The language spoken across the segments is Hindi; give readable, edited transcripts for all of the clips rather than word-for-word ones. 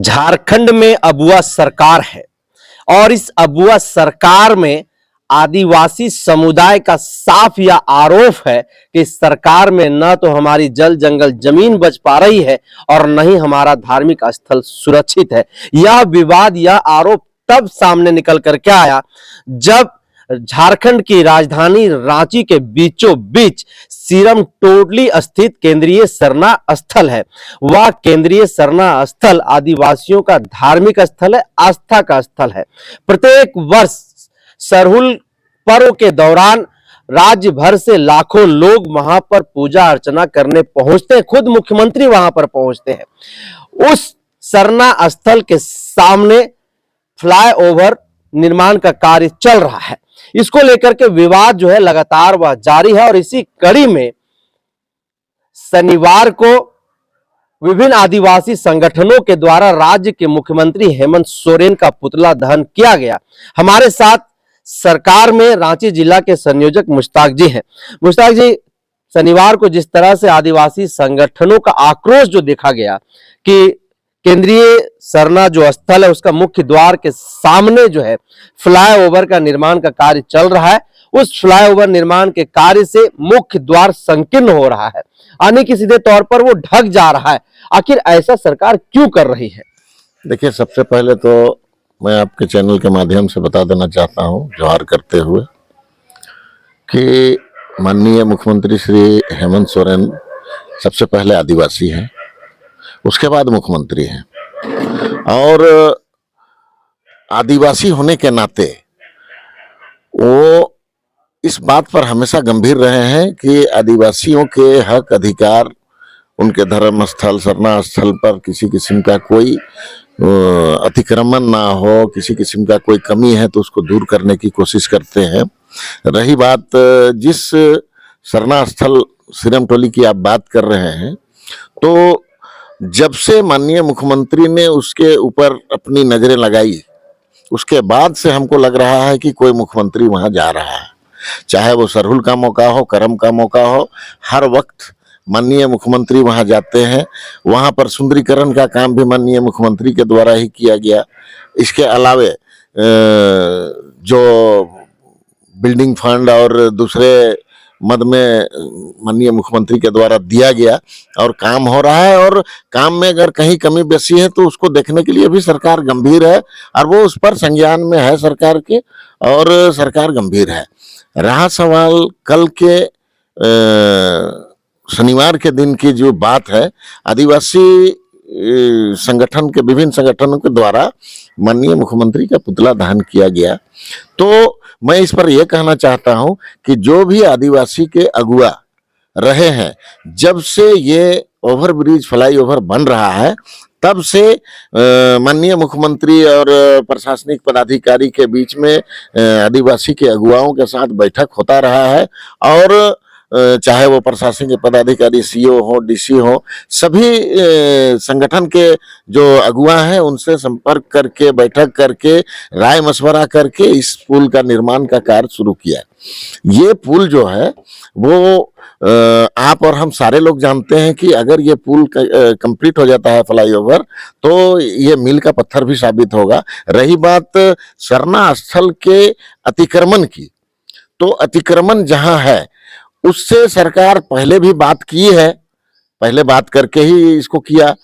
झारखंड में अबुआ सरकार है और इस अबुआ सरकार में आदिवासी समुदाय का साफ यह आरोप है कि इस सरकार में न तो हमारी जल जंगल जमीन बच पा रही है और न ही हमारा धार्मिक स्थल सुरक्षित है। यह विवाद, यह आरोप तब सामने निकल कर के आया जब झारखंड की राजधानी रांची के बीचों बीच सीरम टोडली स्थित केंद्रीय सरना स्थल है। वह केंद्रीय सरना स्थल आदिवासियों का धार्मिक स्थल है, आस्था का स्थल है। प्रत्येक वर्ष सरहुल पर्व के दौरान राज्य भर से लाखों लोग वहां पर पूजा अर्चना करने पहुंचते हैं। खुद मुख्यमंत्री वहां पर पहुंचते हैं। उस सरना स्थल के सामने फ्लाईओवर निर्माण का कार्य चल रहा है। इसको लेकर के विवाद जो है लगातार वह जारी है और इसी कड़ी में शनिवार को विभिन्न आदिवासी संगठनों के द्वारा राज्य के मुख्यमंत्री हेमंत सोरेन का पुतला दहन किया गया। हमारे साथ सरकार में रांची जिला के संयोजक मुश्ताक जी हैं। मुश्ताक जी, शनिवार को जिस तरह से आदिवासी संगठनों का आक्रोश जो देखा गया कि केंद्रीय सरना जो स्थल है उसका मुख्य द्वार के सामने जो है फ्लाईओवर का निर्माण का कार्य चल रहा है, उस फ्लाईओवर निर्माण के कार्य से मुख्य द्वार संकीर्ण हो रहा है, आने की सीधे तौर पर वो ढक जा रहा है। आखिर ऐसा सरकार क्यों कर रही है? देखिए, सबसे पहले तो मैं आपके चैनल के माध्यम से बता देना चाहता हूं, जोहार करते हुए, कि माननीय मुख्यमंत्री श्री हेमंत सोरेन सबसे पहले आदिवासी हैं, उसके बाद मुख्यमंत्री हैं और आदिवासी होने के नाते वो इस बात पर हमेशा गंभीर रहे हैं कि आदिवासियों के हक अधिकार, उनके धर्म स्थल सरना स्थल पर किसी किस्म का कोई अतिक्रमण ना हो, किसी किस्म का कोई कमी है तो उसको दूर करने की कोशिश करते हैं। रही बात जिस सरना स्थल सीरम टोली की आप बात कर रहे हैं, तो जब से माननीय मुख्यमंत्री ने उसके ऊपर अपनी नजरें लगाई उसके बाद से हमको लग रहा है कि कोई मुख्यमंत्री वहां जा रहा है, चाहे वो सरहुल का मौका हो, करम का मौका हो, हर वक्त माननीय मुख्यमंत्री वहां जाते हैं। वहां पर सुंदरीकरण का काम भी माननीय मुख्यमंत्री के द्वारा ही किया गया। इसके अलावे जो बिल्डिंग फंड और दूसरे मद में माननीय मुख्यमंत्री के द्वारा दिया गया और काम हो रहा है, और काम में अगर कहीं कमी बेसी है तो उसको देखने के लिए भी सरकार गंभीर है और वो उस पर संज्ञान में है सरकार के, और सरकार गंभीर है। रहा सवाल कल के शनिवार के दिन की जो बात है, आदिवासी संगठन के विभिन्न संगठनों के द्वारा माननीय मुख्यमंत्री का पुतला दहन किया गया, तो मैं इस पर यह कहना चाहता हूं कि जो भी आदिवासी के अगुआ रहे हैं, जब से ये ओवरब्रिज फ्लाईओवर बन रहा है तब से माननीय मुख्यमंत्री और प्रशासनिक पदाधिकारी के बीच में आदिवासी के अगुवाओं के साथ बैठक होता रहा है, और चाहे वो प्रशासनिक पदाधिकारी सीओ हो, डीसी हो, सभी संगठन के जो अगुआ हैं उनसे संपर्क करके, बैठक करके, राय मशवरा करके इस पुल का निर्माण का कार्य शुरू किया। ये पुल जो है वो आप और हम सारे लोग जानते हैं कि अगर ये पुल कंप्लीट हो जाता है फ्लाईओवर, तो ये मील का पत्थर भी साबित होगा। रही बात सरना स्थल के अतिक्रमण की, तो अतिक्रमण जहां है उससे सरकार पहले भी बात की है, पहले बात करके ही इसको किया,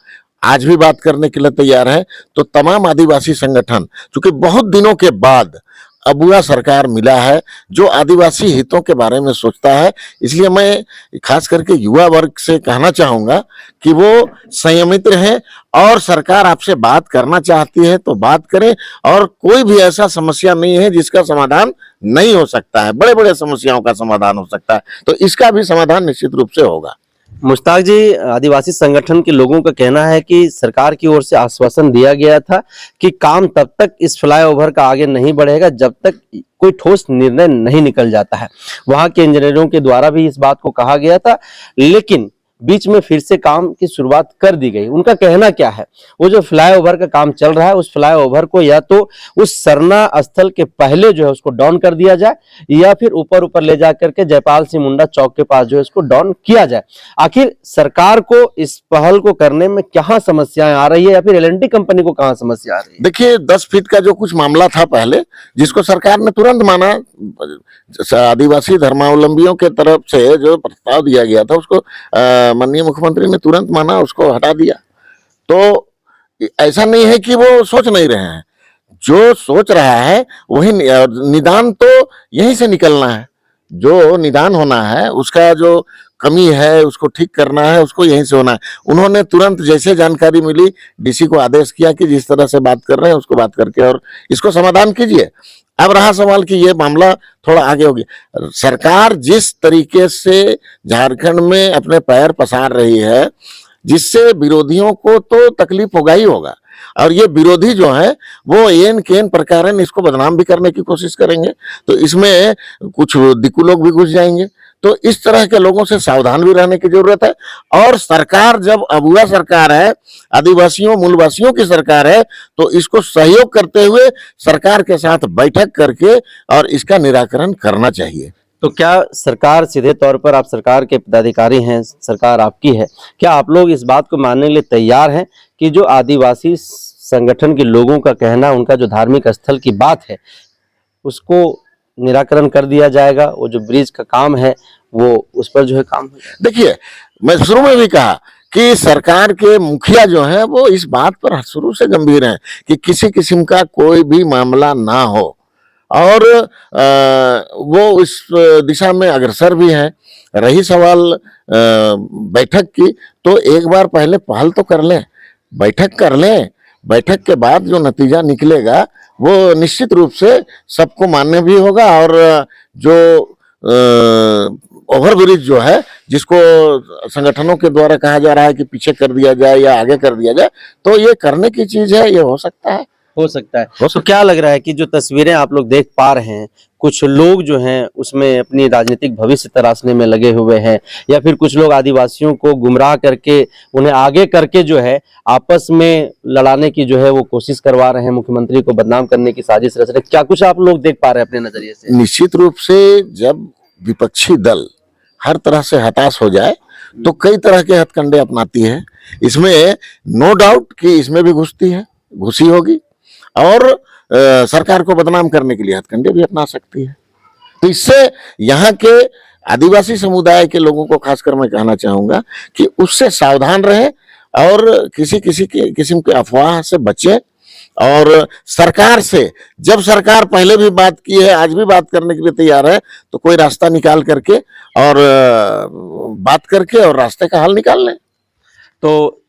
आज भी बात करने के लिए तैयार है। तो तमाम आदिवासी संगठन, चूंकि बहुत दिनों के बाद अबुआ सरकार मिला है जो आदिवासी हितों के बारे में सोचता है, इसलिए मैं खास करके युवा वर्ग से कहना चाहूंगा कि वो संयमित रहें और सरकार आपसे बात करना चाहती है तो बात करें, और कोई भी ऐसा समस्या नहीं है जिसका समाधान नहीं हो सकता है। बड़े बड़े समस्याओं का समाधान हो सकता है, तो इसका भी समाधान निश्चित रूप से होगा। मुश्ताक जी, आदिवासी संगठन के लोगों का कहना है कि सरकार की ओर से आश्वासन दिया गया था कि काम तब तक इस फ्लाईओवर का आगे नहीं बढ़ेगा जब तक कोई ठोस निर्णय नहीं निकल जाता है। वहां के इंजीनियरों के द्वारा भी इस बात को कहा गया था, लेकिन बीच में फिर से काम की शुरुआत कर दी गई। उनका कहना क्या है, वो जो फ्लाईओवर का काम चल रहा है उस फ्लाईओवर को या तो उस सरना स्थल के पहले जो है उसको डाउन कर दिया जाए या फिर ऊपर ऊपर ले जा करके जयपाल सिंह मुंडा चौक के पास जो है इसको डाउन किया जाए। आखिर सरकार को इस पहल को करने में कहाँ समस्याएं आ रही है या फिर एल&टी कंपनी को कहाँ समस्या आ रही है? देखिए 10 फीट का जो कुछ मामला था पहले, जिसको सरकार ने तुरंत माना, आदिवासी धर्मावलंबियों के तरफ से जो प्रस्ताव दिया गया था उसको माननीय मुख्यमंत्री ने तुरंत माना, उसको हटा दिया। तो ऐसा नहीं है कि वो सोच नहीं रहे हैं, जो सोच रहा है वही निदान तो यहीं से निकलना है। जो निदान होना है, उसका जो कमी है उसको ठीक करना है, उसको यहीं से होना है। उन्होंने तुरंत जैसे जानकारी मिली डीसी को आदेश किया कि जिस तरह से बात कर रहे हैं उसको बात करके और इसको समाधान कीजिए। अब रहा सवाल कि ये मामला थोड़ा आगे हो गया। सरकार जिस तरीके से झारखंड में अपने पैर पसार रही है, जिससे विरोधियों को तो तकलीफ होगा ही होगा, और ये विरोधी जो है वो एन केन प्रकार इसको बदनाम भी करने की कोशिश करेंगे, तो इसमें कुछ दिक्कू लोग भी घुस जाएंगे। तो इस तरह के लोगों से सावधान भी रहने की जरूरत है। और सरकार जब अबुआ सरकार है, आदिवासियों मूलवासियों की सरकार है, तो इसको सहयोग करते हुए सरकार के साथ बैठक करके और इसका निराकरण करना चाहिए। तो क्या सरकार, सीधे तौर पर आप सरकार के पदाधिकारी हैं, सरकार आपकी है, क्या आप लोग इस बात को मानने के लिए तैयार हैं कि जो आदिवासी संगठन के लोगों का कहना, उनका जो धार्मिक स्थल की बात है उसको निराकरण कर दिया जाएगा, वो जो ब्रिज का काम है वो उस पर जो है काम हो जाएगा? देखिए, मैं शुरू में भी कहा कि सरकार के मुखिया जो हैं वो इस बात पर शुरू से गंभीर हैं कि किसी किस्म का कोई भी मामला ना हो, और वो इस दिशा में अग्रसर भी हैं। रही सवाल बैठक की, तो एक बार पहले पहल तो कर लें, बैठक कर लें। बैठक के बाद जो नतीजा निकलेगा वो निश्चित रूप से सबको मान्य भी होगा, और जो ओवरब्रिज जो है जिसको संगठनों के द्वारा कहा जा रहा है कि पीछे कर दिया जाए या आगे कर दिया जाए, तो ये करने की चीज है, ये हो सकता है। तो क्या लग रहा है कि जो तस्वीरें आप लोग देख पा रहे हैं, कुछ लोग जो हैं उसमें अपनी राजनीतिक भविष्य तराशने में लगे हुए हैं, या फिर कुछ लोग आदिवासियों को गुमराह करके उन्हें आगे करके जो है आपस में लड़ाने की जो है वो कोशिश करवा रहे हैं, मुख्यमंत्री को बदनाम करने की साजिश रच रहे हैं? क्या कुछ आप लोग देख पा रहे हैं अपने नजरिए से? निश्चित रूप से जब विपक्षी दल हर तरह से हताश हो जाए तो कई तरह के हथकंडे अपनाती है। इसमें नो डाउट कि इसमें भी घुसी होगी, और सरकार को बदनाम करने के लिए हथकंडे भी अपना सकती है। तो इससे यहाँ के आदिवासी समुदाय के लोगों को खासकर मैं कहना चाहूंगा कि उससे सावधान रहें और किसी किस्म के अफवाह से बचें। और सरकार से, जब सरकार पहले भी बात की है, आज भी बात करने के लिए तैयार है, तो कोई रास्ता निकाल करके और बात करके और रास्ते का हल निकाल लें। तो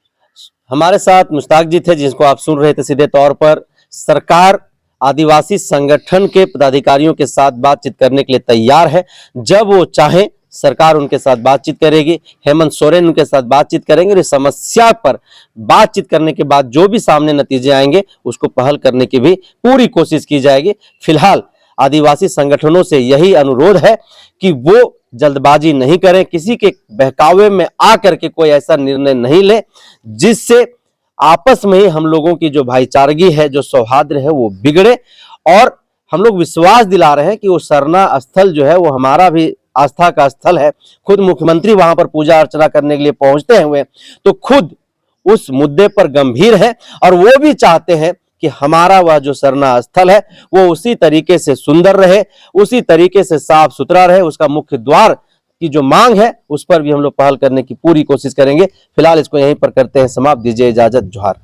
हमारे साथ मुश्ताक जी थे, जिसको आप सुन रहे थे। सीधे तौर पर सरकार आदिवासी संगठन के पदाधिकारियों के साथ बातचीत करने के लिए तैयार है। जब वो चाहे सरकार उनके साथ बातचीत करेगी, हेमंत सोरेन उनके साथ बातचीत करेंगे, और इस समस्या पर बातचीत करने के बाद जो भी सामने नतीजे आएंगे उसको पहल करने की भी पूरी कोशिश की जाएगी। फिलहाल आदिवासी संगठनों से यही अनुरोध है कि वो जल्दबाजी नहीं करें, किसी के बहकावे में आकर के कोई ऐसा निर्णय नहीं ले जिससे आपस में ही हम लोगों की जो भाईचारगी है, जो सौहार्द है वो बिगड़े। और हम लोग विश्वास दिला रहे हैं कि वो सरना स्थल जो है वो हमारा भी आस्था का स्थल है। खुद मुख्यमंत्री वहां पर पूजा अर्चना करने के लिए पहुंचते हुए तो खुद उस मुद्दे पर गंभीर है, और वो भी चाहते हैं कि हमारा वह जो सरना स्थल है वो उसी तरीके से सुंदर रहे, उसी तरीके से साफ सुथरा रहे। उसका मुख्य द्वार की जो मांग है उस पर भी हम लोग पहल करने की पूरी कोशिश करेंगे। फिलहाल इसको यहीं पर करते हैं समाप्त। दीजिए इजाजत। जोहार।